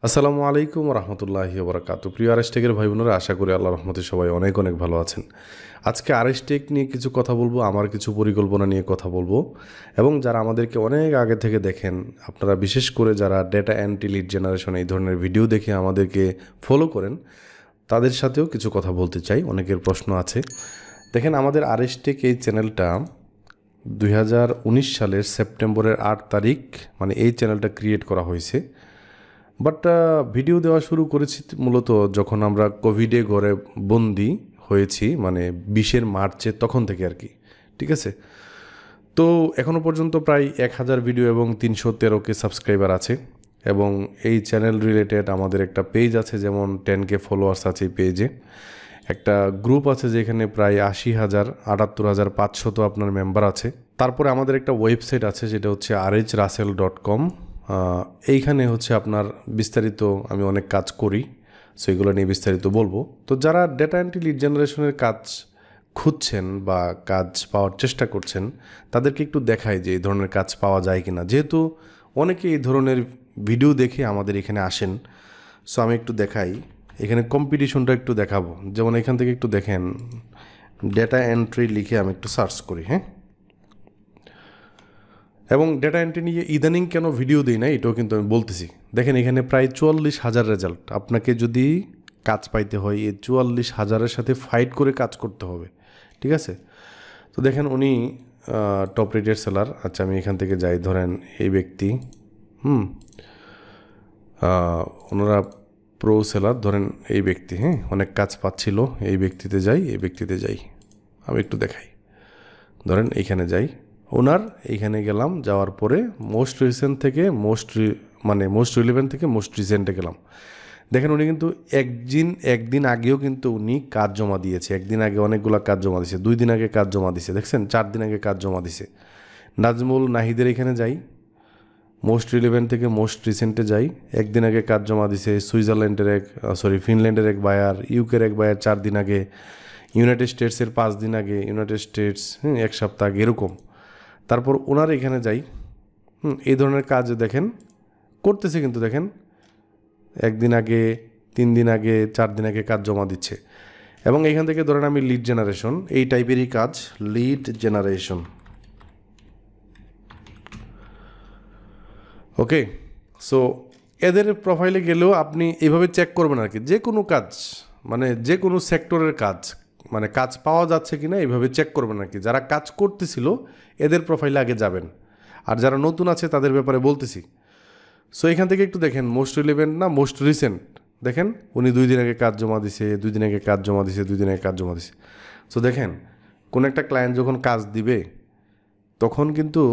আসসালামু আলাইকুম রহমতুল্লাহি ওবরাকাতু। প্রিয় আরএসটেকের ভাই বোনেরা, আশা করি আল্লাহর রহমতে সবাই অনেক অনেক ভালো আছেন। আজকে আরএসটেক নিয়ে কিছু কথা বলবো, আমার কিছু পরিকল্পনা নিয়ে কথা বলবো, এবং যারা আমাদেরকে অনেক আগে থেকে দেখেন, আপনারা বিশেষ করে যারা ডেটা অ্যান্ড লিড জেনারেশন এই ধরনের ভিডিও দেখে আমাদেরকে ফলো করেন, তাদের সাথেও কিছু কথা বলতে চাই। অনেকের প্রশ্ন আছে। দেখেন, আমাদের আরএসটেক এই চ্যানেলটা 2019 সালের সেপ্টেম্বরের 8 তারিখ মানে এই চ্যানেলটা ক্রিয়েট করা হয়েছে। বাট ভিডিও দেওয়া শুরু করেছি মূলত যখন আমরা কোভিডে ঘরে বন্দি হয়েছি, মানে 20 মার্চে, তখন থেকে আর কি। ঠিক আছে, তো এখনও পর্যন্ত প্রায় 1000 ভিডিও এবং 313K সাবস্ক্রাইবার আছে। এবং এই চ্যানেল রিলেটেড আমাদের একটা পেজ আছে, যেমন 10K ফলোয়ার্স আছে এই পেজে। একটা গ্রুপ আছে যেখানে প্রায় 80,000 78,500 আপনার মেম্বার আছে। তারপরে আমাদের একটা ওয়েবসাইট আছে, যেটা হচ্ছে rhrussell.com। এইখানে হচ্ছে আপনার বিস্তারিত আমি অনেক কাজ করি, সো এগুলো নিয়ে বিস্তারিত বলবো। তো যারা ডেটা এন্ট্রি লিড জেনারেশনের কাজ খুঁজছেন বা কাজ পাওয়ার চেষ্টা করছেন, তাদেরকে একটু দেখাই যে এই ধরনের কাজ পাওয়া যায় কিনা, যেহেতু অনেকে এই ধরনের ভিডিও দেখে আমাদের এখানে আসেন। সো আমি একটু দেখাই, এখানে কম্পিটিশনটা একটু দেখাবো। যেমন এখান থেকে একটু দেখেন, ডেটা এন্ট্রি লিখে আমি একটু সার্চ করি। হ্যাঁ, এবং ডেটা এন্ট্রি নিয়ে ইদানিং কেন ভিডিও দিই না এটাও কিন্তু আমি বলতেছি। দেখেন, এখানে প্রায় 44,000 রেজাল্ট। আপনাকে যদি কাজ পাইতে হয়, এই 44,000-এর সাথে ফাইট করে কাজ করতে হবে। ঠিক আছে, তো দেখেন উনি টপ রেটেড সেলার। আচ্ছা, আমি এখান থেকে যাই, ধরেন এই ব্যক্তি, ওনারা প্রো সেলার, ধরেন এই ব্যক্তি, হ্যাঁ, অনেক কাজ পাচ্ছিল। এই ব্যক্তিতে যাই, এই ব্যক্তিতে যাই, আমি একটু দেখাই। ধরেন এইখানে যাই, ওনার এইখানে গেলাম, যাওয়ার পরে মোস্ট রিসেন্ট থেকে মোস্ট রিলেভেন্ট থেকে মোস্ট রিসেন্টে গেলাম। দেখেন, উনি কিন্তু একদিন আগেও কিন্তু উনি কাজ জমা দিয়েছে। একদিন আগে অনেকগুলো কাজ জমা দিয়েছে, 2 দিন আগে কাজ জমা দিয়েছে, দেখছেন 4 দিন আগে কাজ জমা দিয়েছে। নাজমুল নাহিদের এখানে যাই, মোস্ট রিলেভেন্ট থেকে মোস্ট রিসেন্টে যাই, একদিন আগে কাজ জমা দিছে। ফিনল্যান্ডের এক বায়ার, ইউকের এক বায়ার 4 দিন আগে, ইউনাইটেড স্টেটসের 5 দিন আগে, ইউনাইটেড স্টেটস 1 সপ্তাহ আগে, এরকম। তারপর ওনার এখানে যাই, এই ধরনের কাজ দেখেন করতেছে, কিন্তু দেখেন 1 দিন আগে, 3 দিন আগে, 4 দিন আগে কাজ জমা দিচ্ছে। এবং এখান থেকে ধরেন আমি লিড জেনারেশন, এই টাইপেরই কাজ, লিড জেনারেশন। ওকে, সো এদের প্রোফাইলে গেলেও আপনি এইভাবে চেক করবেন আর কি, যে কোনো কাজ, মানে যে কোনো সেক্টরের কাজ, মানে কাজ পাওয়া যাচ্ছে কি না এইভাবে চেক করবেন আর কি। যারা কাজ করতেছিল এদের প্রোফাইলে আগে যাবেন, আর যারা নতুন আছে তাদের ব্যাপারে বলতেছি। সো এখান থেকে একটু দেখেন, মোস্ট রিলেভেন্ট না মোস্ট রিসেন্ট, দেখেন উনি 2 দিন আগে কাজ জমা দিছে, 2 দিন আগে কাজ জমা দিছে, 2 দিন আগে কাজ জমা দিছে। সো দেখেন, কোন একটা ক্লায়েন্ট যখন কাজ দিবে, তখন কিন্তু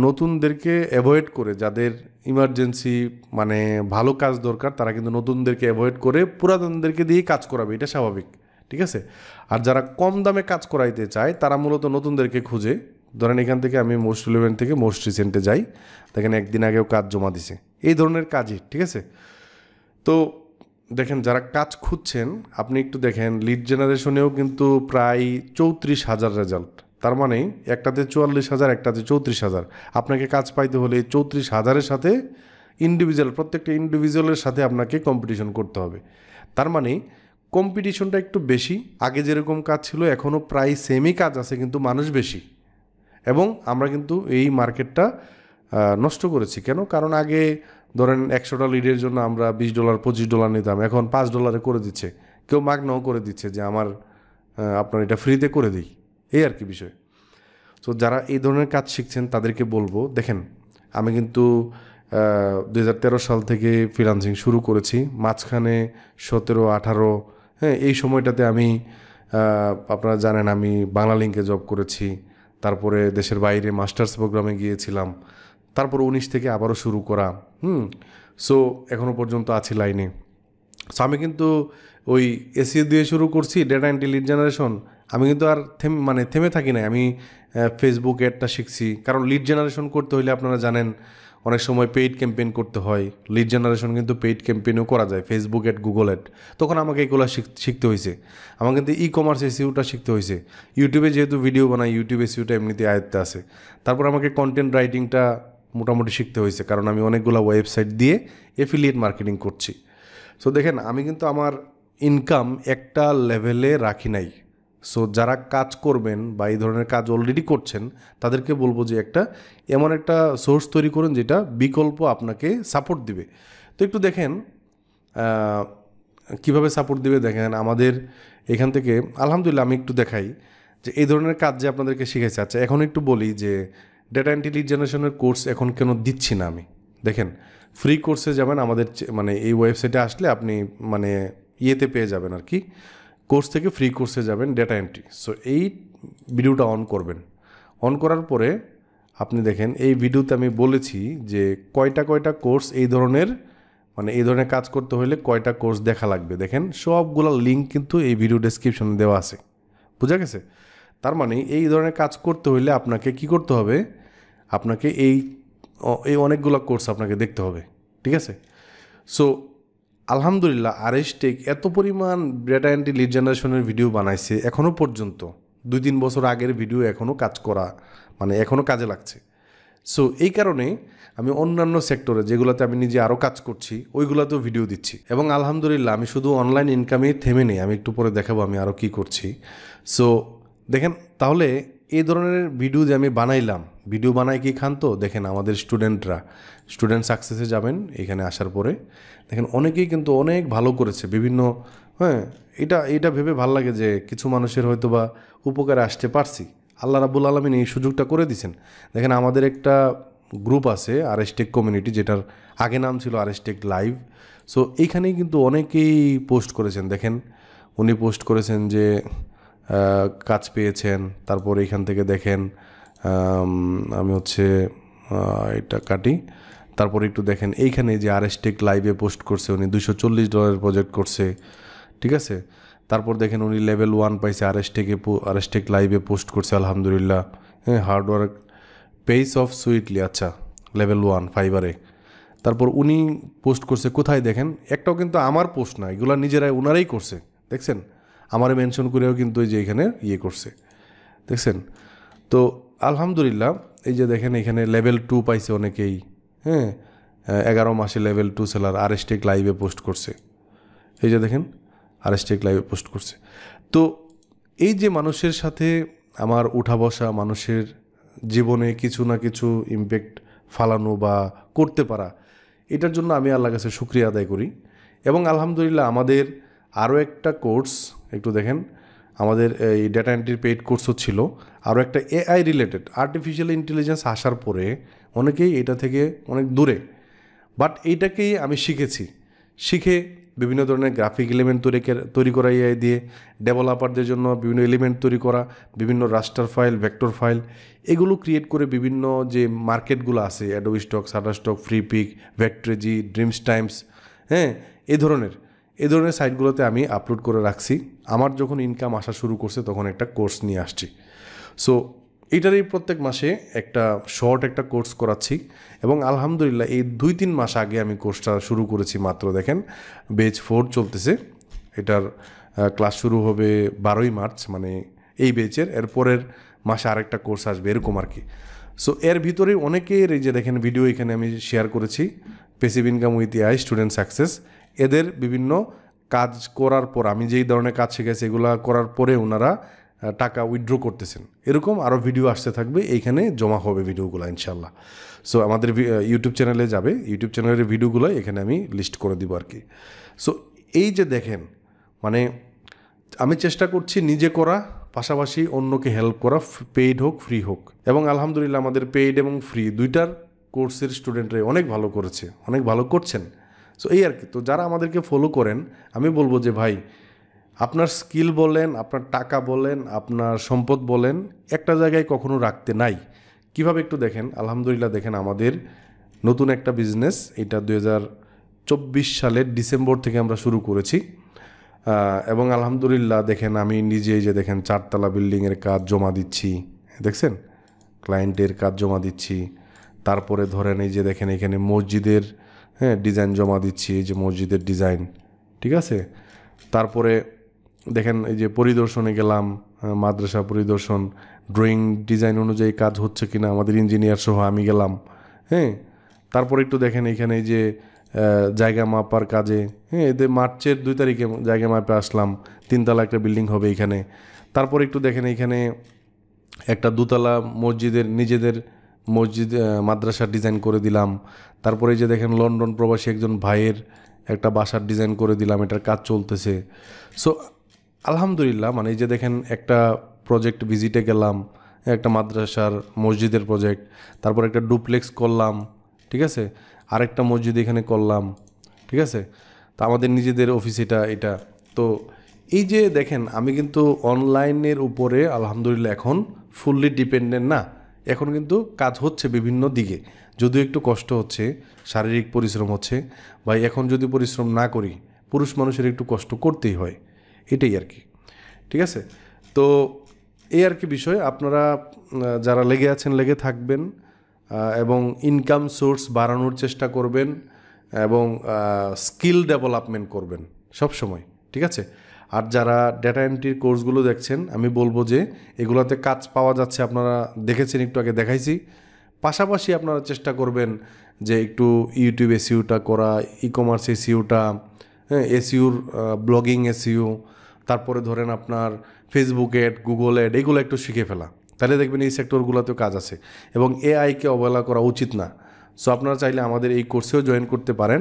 নতুনদেরকে অ্যাভয়েড করে, যাদের ইমার্জেন্সি মানে ভালো কাজ দরকার, তারা কিন্তু নতুনদেরকে অ্যাভয়েড করে পুরাতনদেরকে দিয়েই কাজ করাবে, এটা স্বাভাবিক। ঠিক আছে, আর যারা কম দামে কাজ করাইতে চায় তারা মূলত নতুনদেরকে খুঁজে। ধরেন এখান থেকে আমি মোস্ট রিলেভেন্ট থেকে মোস্ট রিসেন্টে যাই, দেখেন 1 দিন আগেও কাজ জমা দিছে, এই ধরনের কাজই। ঠিক আছে, তো দেখেন যারা কাজ খুঁজছেন, আপনি একটু দেখেন লিড জেনারেশনেও কিন্তু প্রায় 34,000 রেজাল্ট। তার মানে একটাতে 44,000, একটাতে 34,000। আপনাকে কাজ পাইতে হলে 34,000-এর সাথে প্রত্যেকটা ইন্ডিভিজুয়ালের সাথে আপনাকে কম্পিটিশন করতে হবে। তার মানে কম্পিটিশনটা একটু বেশি। আগে যেরকম কাজ ছিল এখনও প্রায় সেমই কাজ আছে, কিন্তু মানুষ বেশি। এবং আমরা কিন্তু এই মার্কেটটা নষ্ট করেছি। কেন? কারণ আগে ধরেন 100টা লিডের জন্য আমরা $20 $25 নিতাম, এখন $5 করে দিচ্ছে, কেউ মাগনাও করে দিচ্ছে যে আপনার এটা ফ্রিতে করে দিই, এই আর কি বিষয়। তো যারা এই ধরনের কাজ শিখছেন তাদেরকে বলবো, দেখেন আমি কিন্তু 2013 সাল থেকে ফ্রিল্যান্সিং শুরু করেছি। মাঝখানে 17, 18, হ্যাঁ, এই সময়টাতে আমি আপনারা জানেন আমি বাংলালিংকে জব করেছি। তারপরে দেশের বাইরে মাস্টার্স প্রোগ্রামে গিয়েছিলাম। তারপর 19 থেকে আবারও শুরু করা। সো এখনও পর্যন্ত আছি লাইনে। সো আমি কিন্তু ওই এসিও দিয়ে শুরু করছি, ডেটা এন্ট্রি লিড জেনারেশন। আমি কিন্তু আর থেমে থাকি না। আমি ফেসবুক অ্যাডটা শিখছি, কারণ লিড জেনারেশন করতে হলে আপনারা জানেন অনেক সময় পেইড ক্যাম্পেইন করতে হয়। লিড জেনারেশন কিন্তু পেইড ক্যাম্পেইনও করা যায়, ফেসবুক অ্যাড, গুগল অ্যাড। তখন আমাকে এগুলো শিখতে হয়েছে। আমার কিন্তু ই কমার্স এসইওটা শিখতে হয়েছে। ইউটিউবে যেহেতু ভিডিও বানাই, ইউটিউব এসইওটা এমনিতে আয়ত্তে আছে। তারপর আমাকে কন্টেন্ট রাইটিংটা মোটামুটি শিখতে হয়েছে, কারণ আমি অনেকগুলো ওয়েবসাইট দিয়ে এফিলিয়েট মার্কেটিং করছি। সো দেখেন আমি কিন্তু আমার ইনকাম একটা লেভেলে রাখি নাই। সো যারা কাজ করবেন বা এই ধরনের কাজ অলরেডি করছেন তাদেরকে বলবো যে এমন একটা সোর্স তৈরি করুন যেটা বিকল্প আপনাকে সাপোর্ট দিবে। তো একটু দেখেন কিভাবে সাপোর্ট দিবে। দেখেন আমাদের এখান থেকে আলহামদুলিল্লাহ আমি একটু দেখাই যে এই ধরনের কাজ যে আপনাদেরকে শিখেছে। আচ্ছা এখন একটু বলি যে ডেটা ইন্টেলিজেন্সের কোর্স এখন কেন দিচ্ছি না আমি। দেখেন ফ্রি কোর্সে যাবেন আমাদের মানে এই ওয়েবসাইটে আসলে আপনি মানে ইয়েতে পেয়ে যাবেন আর কি, কোর্স থেকে ফ্রি কোর্সে যাবেন ডেটা এন্ট্রি। সো এই ভিডিওটা অন করবেন, অন করার পরে আপনি দেখেন এই ভিডিওতে আমি বলেছি যে কয়টা কোর্স এই ধরনের মানে এই ধরনের কাজ করতে হলে কয়টা কোর্স দেখা লাগবে। দেখেন সবগুলো লিঙ্ক কিন্তু এই ভিডিও ডেসক্রিপশনে দেওয়া আছে, বোঝা গেছে? তার মানে এই ধরনের কাজ করতে হলে আপনাকে কি করতে হবে, আপনাকে এই অনেকগুলো কোর্স আপনাকে দেখতে হবে, ঠিক আছে? সো আলহামদুলিল্লাহ আরএসটেক এত পরিমাণ ডেটা এন্ট্রি লিড জেনারেশনের ভিডিও বানাইছে এখনও পর্যন্ত, 2-3 বছর আগের ভিডিও এখনও কাজ করা মানে এখনও কাজে লাগছে। সো এই কারণে আমি অন্যান্য সেক্টরে যেগুলোতে আমি নিজে আরও কাজ করছি ওইগুলোতেও ভিডিও দিচ্ছি। এবং আলহামদুলিল্লাহ আমি শুধু অনলাইন ইনকামে থেমে নেই, আমি একটু পরে দেখাবো আমি আরও কী করছি। সো দেখেন তাহলে এই ধরনের ভিডিও যে আমি বানাইলাম, ভিডিও বানাই কি খান তো দেখেন আমাদের স্টুডেন্ট সাকসেসে যাবেন, এখানে আসার পরে দেখেন অনেকেই কিন্তু অনেক ভালো করেছে বিভিন্ন, হ্যাঁ এটা ভেবে ভাল লাগে যে কিছু মানুষের হয়তো বা উপকারে আসতে পারছি। আল্লাহ রাব্বুল আলামিন এই সুযোগটা করে দিয়েছেন। দেখেন আমাদের একটা গ্রুপ আছে আরএসটেক কমিউনিটি, যেটার আগে নাম ছিল আরএসটেক লাইভ। সো এইখানেই কিন্তু অনেকেই পোস্ট করেছেন। দেখেন উনি পোস্ট করেছেন যে কাজ পেয়েছেন। তারপর এইখান থেকে দেখেন আমি এটা কাটি, তারপর একটু দেখেন এইখানে যে আরএসটেক লাইভে পোস্ট করছে উনি $240 প্রজেক্ট করছে, ঠিক আছে? তারপর দেখেন উনি লেভেল 1 পাইছে আরএসটেক লাইভে পোস্ট করছে আলহামদুলিল্লাহ। হ্যাঁ হার্ডওয়ার্ক পেস অফ সুইটলি, আচ্ছা লেভেল 1 ফাইবারে। তারপর উনি পোস্ট করছে কোথায় দেখেন, একটাও কিন্তু আমার পোস্ট না, এগুলো নিজেরাই ওনারাই করছে, দেখছেন? আমারে মেনশন করেও কিন্তু এই যে এখানে করছে, দেখছেন? তো আলহামদুলিল্লাহ এই যে দেখেন এখানে লেভেল 2 পাইছে অনেকেই, হ্যাঁ 11 মাসে লেভেল 2 সেলার আরএসটেক লাইভে পোস্ট করছে। এই যে দেখেন আরএসটেক লাইভে পোস্ট করছে। তো এই যে মানুষের সাথে আমার উঠা বসা, মানুষের জীবনে কিছু না কিছু ইমপ্যাক্ট ফালানো বা করতে পারা, এটার জন্য আমি আল্লাহর কাছে শুকরিয়া আদায় করি। এবং আলহামদুলিল্লাহ আমাদের আরও একটা কোর্স একটু দেখেন, আমাদের এই ডেটা এন্ট্রির পেইড কোর্সও ছিল, আরও একটা এআই রিলেটেড আর্টিফিশিয়াল ইন্টেলিজেন্স আসার পরে অনেকেই এটা থেকে অনেক দূরে, বাট এইটাকেই আমি শিখে বিভিন্ন ধরনের গ্রাফিক এলিমেন্ট তৈরি করা এআই দিয়ে, ডেভেলপারদের জন্য বিভিন্ন এলিমেন্ট তৈরি করা, বিভিন্ন রাস্টার ফাইল, ভেক্টর ফাইল, এগুলো ক্রিয়েট করে বিভিন্ন যে মার্কেটগুলো আছে Adobe Stock, Shutterstock, Freepik, Vecteezy, Dreamstime, হ্যাঁ এই ধরনের সাইটগুলোতে আমি আপলোড করে রাখছি। আমার যখন ইনকাম আসা শুরু করছে তখন একটা কোর্স নিয়ে আসছি। সো এইটারই প্রত্যেক মাসে একটা কোর্স করাচ্ছি। এবং আলহামদুলিল্লাহ এই 2-3 মাস আগে আমি কোর্সটা শুরু করেছি মাত্র। দেখেন বেচ 4 চলতেছে, এটার ক্লাস শুরু হবে 12ই মার্চ, মানে এই বেচের এরপরের মাসে আরেকটা কোর্স আসবে এরকম আর কি। সো এর ভিতরে অনেকের এই যে দেখেন ভিডিও এখানে আমি শেয়ার করেছি, passive income with AI student success, এদের বিভিন্ন কাজ করার পর আমি যেই ধরনের কাজ শিখেছি এগুলো করার পরে ওনারা টাকা উইথড্র করতেছেন। এরকম আরও ভিডিও আসতে থাকবে, এইখানে জমা হবে ভিডিওগুলো ইনশাল্লাহ। সো আমাদের ইউটিউব চ্যানেলে যাবে, ইউটিউব চ্যানেলের ভিডিওগুলো এখানে আমি লিস্ট করে দিব আর কি। সো এই যে দেখেন মানে আমি চেষ্টা করছি নিজে করা, পাশাপাশি অন্যকে হেল্প করা, পেইড হোক ফ্রি হোক। এবং আলহামদুলিল্লাহ আমাদের পেইড এবং ফ্রি দুইটার কোর্সের স্টুডেন্টরাই অনেক ভালো করেছে, অনেক ভালো করছেন। সো এই আর কি। তো যারা আমাদেরকে ফলো করেন আমি বলবো যে ভাই আপনার স্কিল বলেন, আপনার টাকা বলেন, আপনার সম্পদ বলেন, একটা জায়গায় কখনো রাখতে নাই। কিভাবে একটু দেখেন, আলহামদুলিল্লাহ দেখেন আমাদের নতুন একটা বিজনেস, এটা 2024 সালের ডিসেম্বর থেকে আমরা শুরু করেছি। এবং আলহামদুলিল্লাহ দেখেন আমি নিজেই যে দেখেন 4 তলা বিল্ডিংয়ের কাজ জমা দিচ্ছি, দেখছেন ক্লায়েন্টের কাজ জমা দিচ্ছি। তারপরে ধরেন এই যে দেখেন এখানে মসজিদের ডিজাইন জমা দিচ্ছি, এই যে মসজিদের ডিজাইন, ঠিক আছে। তারপরে দেখেন এই যে পরিদর্শনে গেলাম, মাদ্রাসা পরিদর্শন, ড্রয়িং ডিজাইন অনুযায়ী কাজ হচ্ছে কিনা আমাদের ইঞ্জিনিয়ার সহ আমি গেলাম, হ্যাঁ, তারপর একটু দেখেন এখানে এই যে জায়গা মাপার কাজে, হ্যাঁ, এদের মার্চের 2 তারিখে জায়গা মাপে আসলাম, 3 তলা একটা বিল্ডিং হবে এখানে। তারপর একটু দেখেন এখানে একটা 2 তলা মসজিদের নিজেদের মসজিদ মাদ্রাসার ডিজাইন করে দিলাম। তারপরে এই যে দেখেন লন্ডন প্রবাসী একজন ভাইয়ের একটা বাসার ডিজাইন করে দিলাম, এটার কাজ চলতেছে। সো আলহামদুলিল্লাহ, মানে এই যে দেখেন একটা প্রজেক্ট ভিজিটে গেলাম, একটা মাদ্রাসার মসজিদের প্রজেক্ট, তারপর একটা ডুপ্লেক্স করলাম, ঠিক আছে, আরেকটা মসজিদ এখানে করলাম, ঠিক আছে। তো আমাদের নিজেদের অফিস এটা। তো এই যে দেখেন আমি কিন্তু অনলাইনের উপরে আলহামদুলিল্লাহ এখন ফুললি ডিপেন্ডেন্ট না, এখন কিন্তু কাজ হচ্ছে বিভিন্ন দিকে, যদিও একটু কষ্ট হচ্ছে, শারীরিক পরিশ্রম হচ্ছে। ভাই এখন যদি পরিশ্রম না করি, পুরুষ মানুষের একটু কষ্ট করতেই হয়, এটাই আর কি, ঠিক আছে। তো এই আর কি বিষয়, আপনারা যারা লেগে আছেন লেগে থাকবেন এবং ইনকাম সোর্স বাড়ানোর চেষ্টা করবেন এবং স্কিল ডেভেলপমেন্ট করবেন সব সময়, ঠিক আছে। আর যারা ডেটা এন্ট্রির কোর্সগুলো দেখছেন, আমি বলবো যে এগুলোতে কাজ পাওয়া যাচ্ছে, আপনারা দেখেছেন, একটু আগে দেখাইছি। পাশাপাশি আপনারা চেষ্টা করবেন যে একটু ইউটিউব এসইউটা করা, ই কমার্স এসইউটা, হ্যাঁ, এসইউর ব্লগিং এসইউ, তারপরে ধরেন আপনার ফেসবুক অ্যাড, গুগল অ্যাড, এগুলো একটু শিখে ফেলা, তাহলে দেখবেন এই সেক্টরগুলোতেও কাজ আছে। এবং এআইকে অবহেলা করা উচিত না। সো আপনারা চাইলে আমাদের এই কোর্সেও জয়েন করতে পারেন।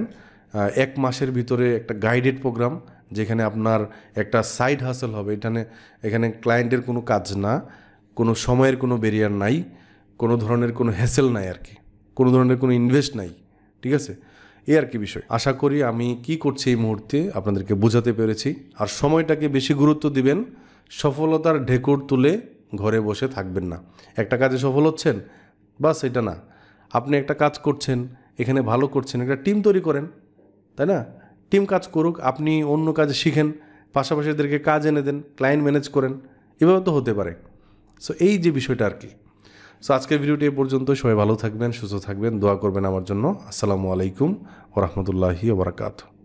1 মাসের ভিতরে একটা গাইডেড প্রোগ্রাম, যেখানে আপনার একটা সাইড হাসেল হবে। এখানে ক্লায়েন্টের কোনো কাজ না, কোনো সময়ের কোনো ব্যারিয়ার নাই, কোনো ধরনের কোনো হ্যাসেল নাই আর কি, কোনো ধরনের কোনো ইনভেস্ট নাই, ঠিক আছে। এই আর কি বিষয়। আশা করি আমি কি করছি এই মুহূর্তে আপনাদেরকে বোঝাতে পেরেছি। আর সময়টাকে বেশি গুরুত্ব দিবেন, সফলতার ঢেকুর তুলে ঘরে বসে থাকবেন না। একটা কাজে সফল হচ্ছেন, বাস এটা না, আপনি একটা কাজ করছেন, এখানে ভালো করছেন, একটা টিম তৈরি করেন, তাই না? টিম কাজ করুক, আপনি অন্য কাজে শিখেন, পাশাপাশি এদেরকে কাজ এনে দেন, ক্লায়েন্ট ম্যানেজ করেন, এভাবে তো হতে পারে। সো এই যে বিষয়টা আর কি। সো আজকের ভিডিওটি এ পর্যন্ত। সবাই ভালো থাকবেন, সুস্থ থাকবেন, দোয়া করবেন আমার জন্য। আসসালামু আলাইকুম ওয়া রাহমাতুল্লাহি ওয়া বারাকাতুহু।